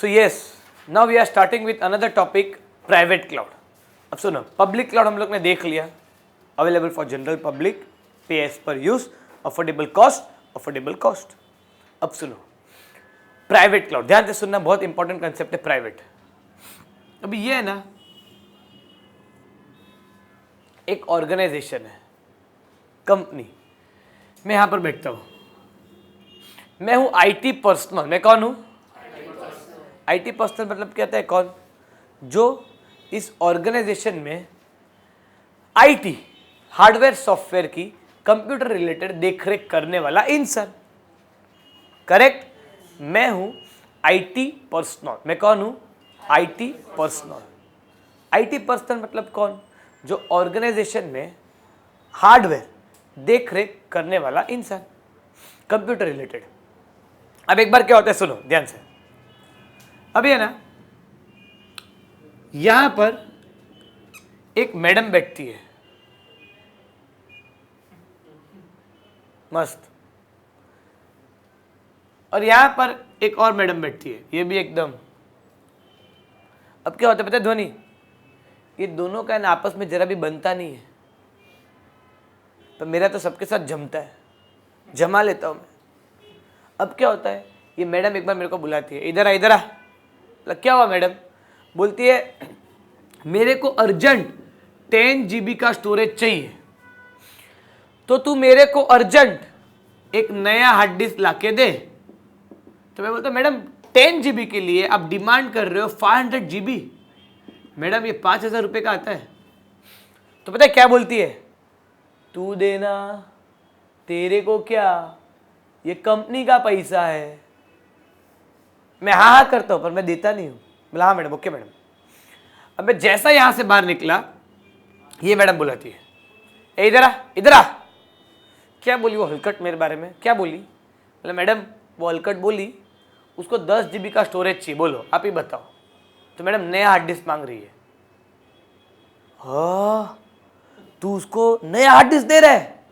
So yes, now we are starting with another topic, private cloud. अब सुनो, public cloud हम लोग ने देख लिया, available for general public, pay as per use, affordable cost. अब सुनो प्राइवेट क्लाउड, ध्यान से सुनना, बहुत इंपॉर्टेंट कंसेप्ट है प्राइवेट। अभी ये है ना, एक ऑर्गेनाइजेशन है, कंपनी, मैं यहां पर बैठता हूं, मैं हूं आईटी पर्सनल। मैं कौन हूं? आईटी पर्सनल मतलब क्या होता है? कौन? जो इस ऑर्गेनाइजेशन में आईटी, हार्डवेयर सॉफ्टवेयर की कंप्यूटर रिलेटेड देखरेख करने वाला इंसान। करेक्ट? मैं हूं आईटी पर्सनल। मैं कौन हूं? IT personal. आईटी पर्सनल मतलब कौन? जो ऑर्गेनाइजेशन में हार्डवेयर देखरेख करने वाला इंसान, कंप्यूटर रिलेटेड। अब एक बार क्या होता है, सुनो ध्यान से। अभी है ना, यहां पर एक मैडम बैठती है, मस्त, और यहां पर एक और मैडम बैठती है, ये भी एकदम। अब क्या होता है पता है ध्वनि, ये दोनों का ना आपस में जरा भी बनता नहीं है, तो मेरा तो सबके साथ जमता है, जमा लेता हूं मैं। अब क्या होता है, ये मैडम एक बार मेरे को बुलाती है, इधर आ इधर आ। क्या हुआ मैडम? बोलती है मेरे को अर्जेंट 10 GB का स्टोरेज चाहिए, तो तू मेरे को अर्जेंट एक नया हार्ड डिस्क लाके दे। तो मैं बोलता मैडम 10 GB के लिए आप डिमांड कर रहे हो 500 GB, मैडम ये 5,000 रुपये का आता है। तो पता है क्या बोलती है? तू देना, तेरे को क्या, ये कंपनी का पैसा है। मैं हाँ हाँ करता हूं पर मैं देता नहीं हूं। बोला हाँ मैडम, ओके मैडम। अब मैं जैसा यहां से बाहर निकला, ये मैडम बुलाती है, ए इधर आ इधर आ। क्या बोली वो हलकट मेरे बारे में? क्या बोली? बोला मैडम वो हलकट बोली उसको 10 GB का स्टोरेज चाहिए, बोलो आप ही बताओ। तो मैडम नया हार्ड डिस्क मांग रही है। हाँ, तू उसको नया हार्ड डिस्क दे रहा है?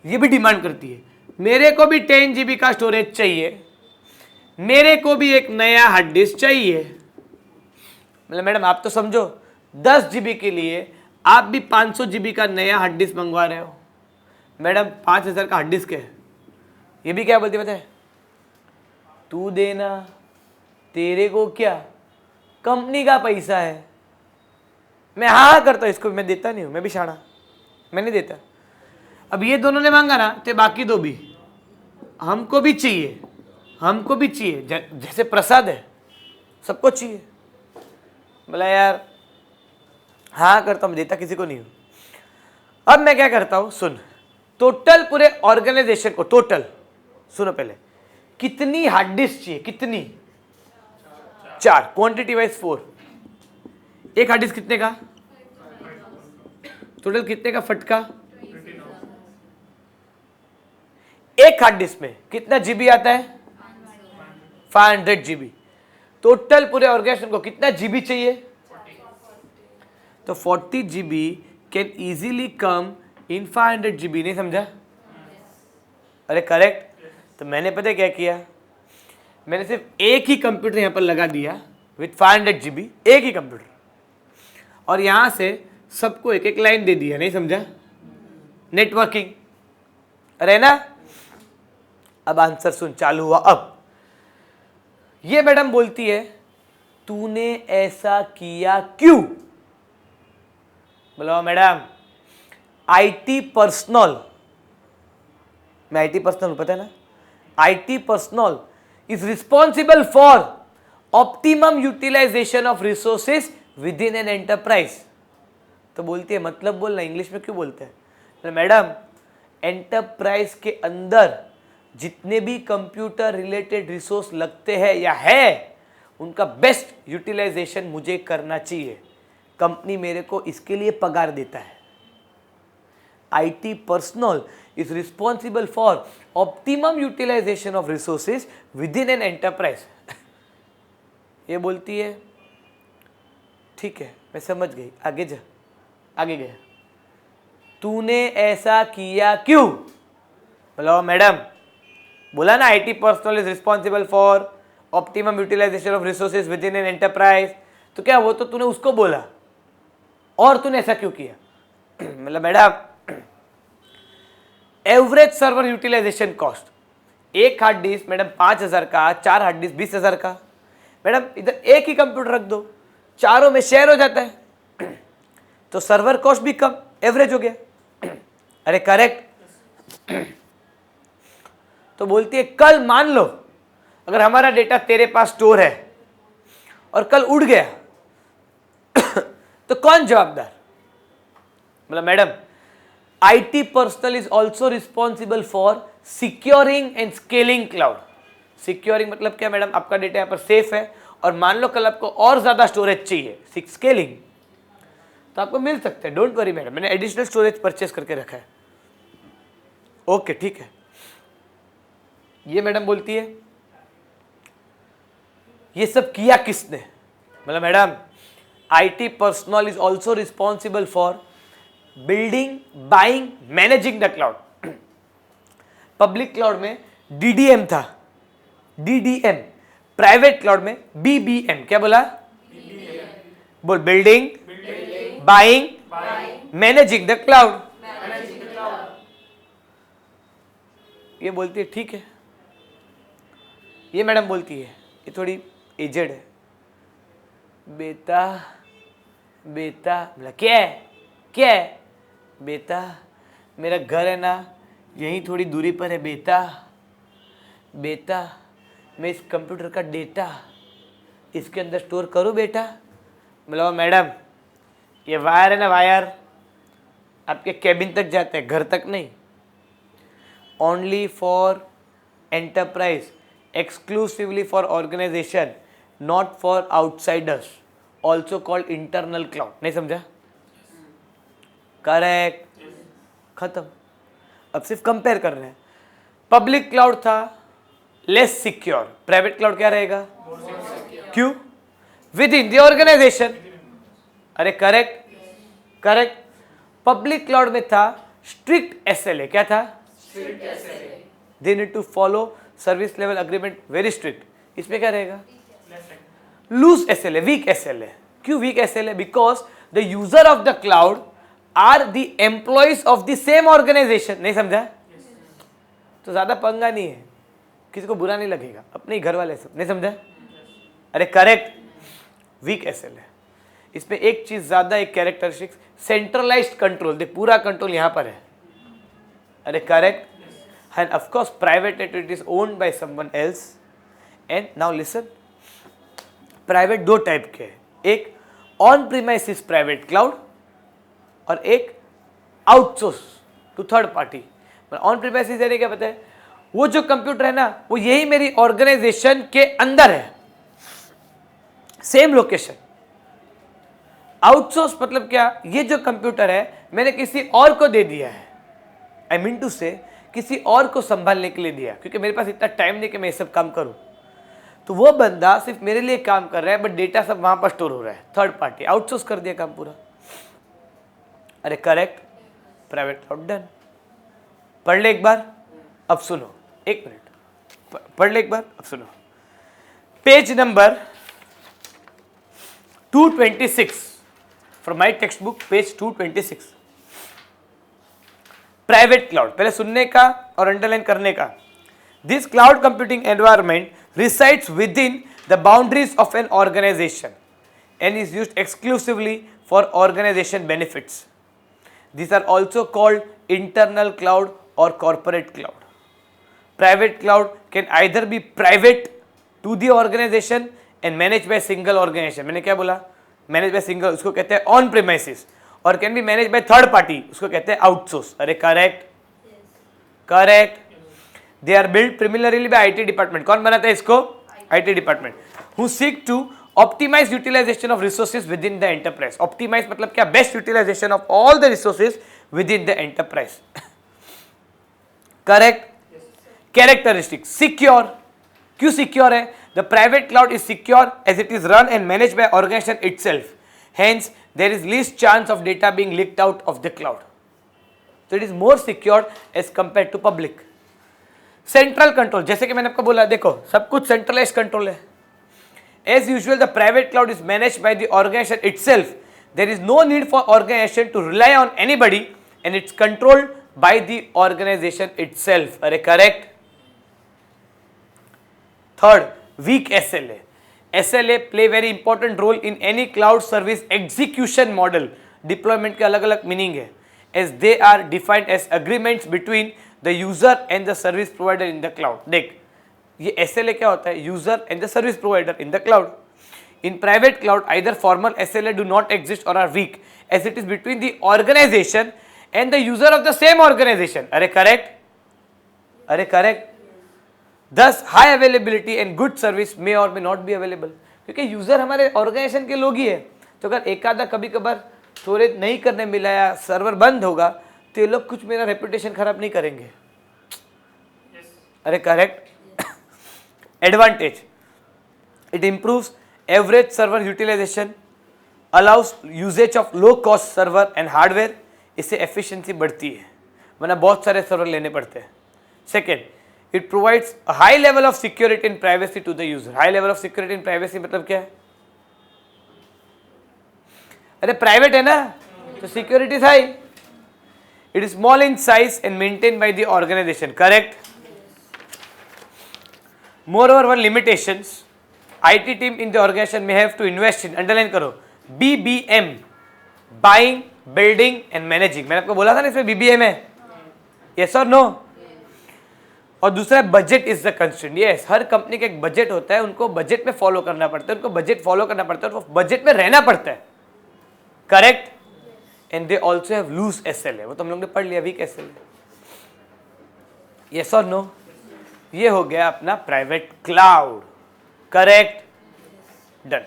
ये भी डिमांड करती है, मेरे को भी 10 GB का स्टोरेज चाहिए, मेरे को भी एक नया हार्ड डिस्क चाहिए। मतलब मैडम आप तो समझो 10 GB के लिए आप भी 500 GB का नया हार्ड डिस्क मंगवा रहे हो। मैडम 5,000 का हार्ड डिस्क है। ये भी क्या बोलती है पता है? तू देना, तेरे को क्या, कंपनी का पैसा है। मैं हाँ करता हूँ इसको, मैं देता नहीं हूँ, मैं भी शाना, मैं नहीं देता। अब ये दोनों ने मांगा ना, तो बाकी दो भी हमको भी चाहिए, हमको भी चाहिए, जैसे प्रसाद है सबको चाहिए। बोला यार हाँ करता हूँ, देता किसी को नहीं हूँ। अब मैं क्या करता हूँ, सुन, टोटल पूरे ऑर्गेनाइजेशन को, टोटल सुनो पहले, कितनी हार्ड डिस्क चाहिए? कितनी? 4, क्वांटिटी वाइज 4। एक हार्ड डिस्क कितने का? टोटल कितने का फटका? एक हार्ड डिस्क में कितना जीबी आता है? 500 GB। टोटल पूरे ऑर्गेनाइजेशन को कितना जीबी चाहिए? तो 40 GB can easily come in 500 GB। नहीं समझा? अरे करेक्ट। तो मैंने पता क्या किया, मैंने सिर्फ एक ही कंप्यूटर यहां पर लगा दिया विथ 500 GB, एक ही कंप्यूटर, और यहां से सबको एक एक लाइन दे दिया। नहीं समझा? नेटवर्किंग। अरे ना, अब आंसर सुन, चालू हुआ। अब ये मैडम बोलती है तूने ऐसा किया क्यों? बोलो मैडम आईटी पर्सनल, मैं आईटी पर्सनल पता है ना, IT personal is responsible for optimum utilization of resources with in an enterprise. तो बोलती है मतलब बोलना, इंग्लिश में क्यों बोलते हैं? तो मैडम एंटरप्राइज के अंदर जितने भी कंप्यूटर रिलेटेड रिसोर्स लगते हैं या है, उनका बेस्ट यूटिलाइजेशन मुझे करना चाहिए, कंपनी मेरे को इसके लिए पगार देता है। IT personal is responsible for optimum utilization of resources with in an enterprise. ये बोलती है ठीक है मैं समझ गई, आगे जा, आगे गया, तूने ऐसा किया क्यों? बोलो मैडम, बोला ना IT personal is responsible for optimum utilization of resources with in an enterprise. तो क्या वो तो तूने उसको बोला, और तूने ऐसा क्यों किया? मतलब madam average server utilization cost, एक हार्ड डिस्क मैडम 5,000 का, 4 हार्ड डिस्क 20,000 का। मैडम इधर एक ही कंप्यूटर रख दो, चारों में शेयर हो जाता है, तो सर्वर कॉस्ट भी कम, एवरेज हो गया। अरे करेक्ट। तो बोलती है कल मान लो अगर हमारा डेटा तेरे पास स्टोर है और कल उड़ गया तो कौन जवाबदार? मतलब madam IT personal is also responsible for securing and scaling cloud. Securing मतलब क्या मैडम? आपका डेटा यहाँ पर सेफ है और मान लो कल आपको और ज्यादा स्टोरेज चाहिए, स्केलिंग, तो आपको मिल सकता है, डोंट वरी मैडम, मैंने एडिशनल स्टोरेज परचेस करके रखा है। ओके ठीक है। ये मैडम बोलती है ये सब किया किसने? मतलब madam IT personal is also responsible for building, buying, managing the cloud. Public cloud में DDM था, DDM, प्राइवेट क्लाउड में BBM। क्या बोला? बोल, building, buying, managing the cloud. ये बोलती है ठीक है। ये मैडम बोलती है, ये थोड़ी एजेड है, बेटा बेटा, बोला क्या है, क्या है बेटा? मेरा घर है ना यहीं थोड़ी दूरी पर है बेटा, बेटा मैं इस कंप्यूटर का डेटा इसके अंदर स्टोर करूं बेटा? बोला मैडम ये वायर है ना, वायर आपके कैबिन तक जाता है, घर तक नहीं। Only for enterprise, exclusively for organization, not for outsiders, also called internal cloud. नहीं समझा? करेक्ट, खत्म। अब सिर्फ कंपेयर कर रहे हैं। पब्लिक क्लाउड था लेस सिक्योर, प्राइवेट क्लाउड क्या रहेगा? क्यों? With in the organization. अरे करेक्ट, करेक्ट। पब्लिक क्लाउड में था स्ट्रिक्ट SLA। क्या था? They need to follow service level agreement, very strict. इसमें क्या रहेगा? Loose SLA, weak SLA। क्यों weak SLA? Because the user of the cloud are the employees of the same organization. नहीं समझा? तो ज्यादा पंगा नहीं है, किसी को बुरा नहीं लगेगा, अपने ही घर वाले सब। नहीं समझा? अरे करेक्ट, वीक SLA। इसमें एक चीज ज्यादा, एक कैरेक्टरिस्टिक्स, सेंट्रलाइज्ड कंट्रोल, देख पूरा कंट्रोल यहां पर है। अरे correct. And of course private it is owned by someone else. And now listen, private दो टाइप के हैं, एक ऑन प्रीमाइसिस प्राइवेट क्लाउड और एक outsource to third party. On premises यानी क्या पता है? वो जो कंप्यूटर है ना वो यही मेरी ऑर्गेनाइजेशन के अंदर है, सेम लोकेशन। आउटसोर्स मतलब क्या? ये जो कंप्यूटर है मैंने किसी और को दे दिया है, आई मीन टू से किसी और को संभालने के लिए दिया, क्योंकि मेरे पास इतना टाइम नहीं कि मैं ये सब काम करूं। तो वो बंदा सिर्फ मेरे लिए काम कर रहा है, बट डेटा सब वहां पर स्टोर हो रहा है, थर्ड पार्टी, आउटसोर्स कर दिया काम पूरा। अरे करेक्ट, प्राइवेट क्लाउड डन। पढ़ ले एक बार, अब सुनो, एक मिनट पढ़ ले एक बार, अब सुनो। Page number 226 from my text book, page 226। Private cloud, पहले सुनने का और अंडरलाइन करने का। This cloud computing environment resides within the boundaries of an organization and is used exclusively for organization benefits. These are also called internal cloud or corporate cloud. Private cloud can either be private to the organization and managed by single organization. मैंने क्या बोला? Managed by single, उसको कहते हैं on premises, और can be manage by third party, उसको कहते हैं आउटसोर्स। अरे correct, correct. They are build primarily by IT department. कौन बनाता है इसको? IT department. Who seek to optimise utilisation of resources with in the enterprise. Optimise मतलब क्या? Best utilisation of all the resources with in the enterprise. Correct. Characteristic, secure. क्यों secure है? The private cloud is secure as it is run and manage by organization itself, hence there is least chance of data being leaked out of the cloud, so it is more secure as compared to public. Central control, जैसे कि मैंने आपको बोला, देखो सब कुछ centralised control है, As usual, the private cloud is managed by the organization itself. There is no need for organization to rely on anybody, and it's controlled by the organization itself. Are correct? Third, weak SLA. SLA play very important role in any cloud service execution model. Deployment के अलग अलग meaning है, as they are defined as agreements between the user and the service provider in the cloud. देख, ये SLA क्या होता है? User and the service provider in the cloud. In private cloud, either formal SLA do not exist or are weak, as it is between the organization and the user of the same organization. अरे correct? अरे correct? Thus, high availability and good service may or may not be available. क्योंकि user हमारे organisation के लोग ही है, तो अगर एक आधा कभी कभार स्टोरेज नहीं करने मिला या सर्वर बंद होगा तो ये लोग कुछ मेरा रेपुटेशन खराब नहीं करेंगे. अरे correct. Advantage, it improves average server utilization, allows usages of low cost server and hardware. इससे एफिशिएंसी बढ़ती है, वरना बहुत सारे सर्वर लेने पड़ते हैं. Second, it provides a high level of security and privacy to the user. High level of security and privacy मतलब क्या है? अरे प्राइवेट है ना, तो security high. It is small in size and maintain by the organization. Correct. Moreover, one limitations, IT team in the organization may have to invest in, underline करो, BBM, buying, building and managing. मैंने आपको बोला था ना इसमें BBM है, yes or no? और दूसरा budget is the constraint. Yes, her company का एक बजट होता है, उनको बजट में फॉलो करना पड़ता है, उनको बजट फॉलो करना पड़ता है, उनको बजट में रहना पड़ता है. Correct. And they also have loose SLA. वो तो हम लोग ने पढ़ लिया, वीक SLA. यस और नो? ये हो गया अपना प्राइवेट क्लाउड. करेक्ट. डन.